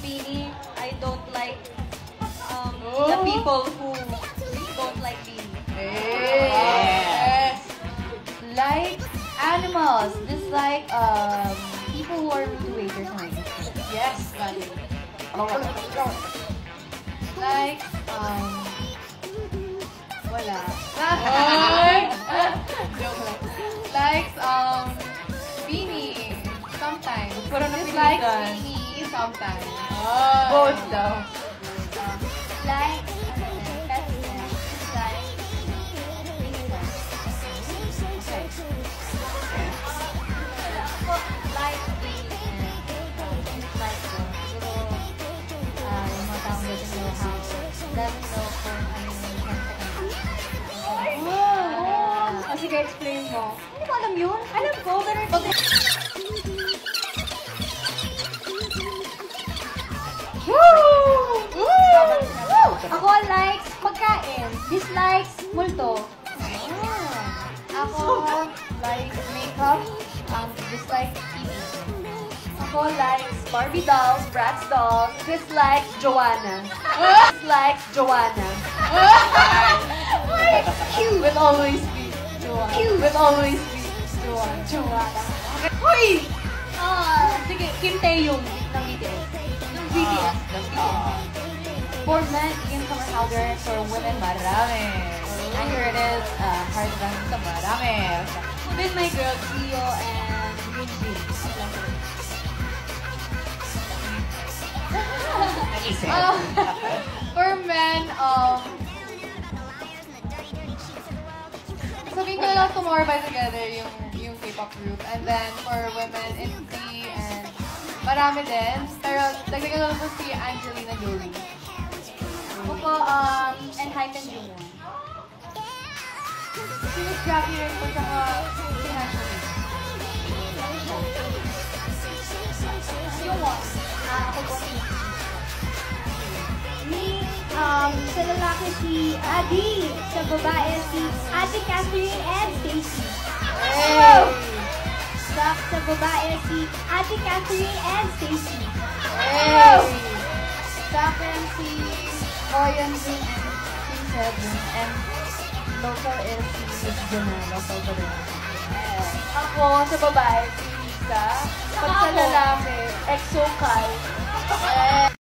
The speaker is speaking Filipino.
Beanie. I don't like the people who don't like Beanie. Yes. Like animals. Dislike people who are rude to waiters. Yes, valid. Like wala. Joke lang. Likes Beanie sometimes. Parang Dislikes napilitan. Beanie sometimes. Both daw. Like pets and dislike like Beanie and dislike ko. Siguro yung mga taong doesn't know how. Doesn't know kung ano yung Oh, sige, explain mo. Hindi mo alam yun? Alam ko, pero hindi. Ako likes pagkain, dislikes multo. Ako like makeup, dislike TV. Ako likes Barbie dolls, Bratz dolls, dislikes Joanna. Dislikes Joanna. Cute. Will always be Joanna. Cute. Will always be Joanna. Joanna. Hoy! Sige, Kim Taeyong ng BTS. Ng BTS. For men, Ian Somerhalder. For women, marami. And here it is, hard lang sa marami. With my girl, Gio and Yunjin. For men, sabihin ko na lang Tomorrow by Together yung K-pop group. And then for women, ITZY and marami din. Pero dagdagan ko lang po si Angelina Jolie. Ako, Enhypen Junior. Si Miss Jackie rin po, saka si Hanshee. Yung one. Ako po. Sa lalaki si Adi, sa babae si Ate Catherine and Stacy. Sa babae si Ate Catherine and Stacy. Sa akin si Boyan Jin and Team 7 and local is si Miss Juna, local ko rin. Ako, sa babae, si Lisa. Pag sa lalaki, EXO Kai.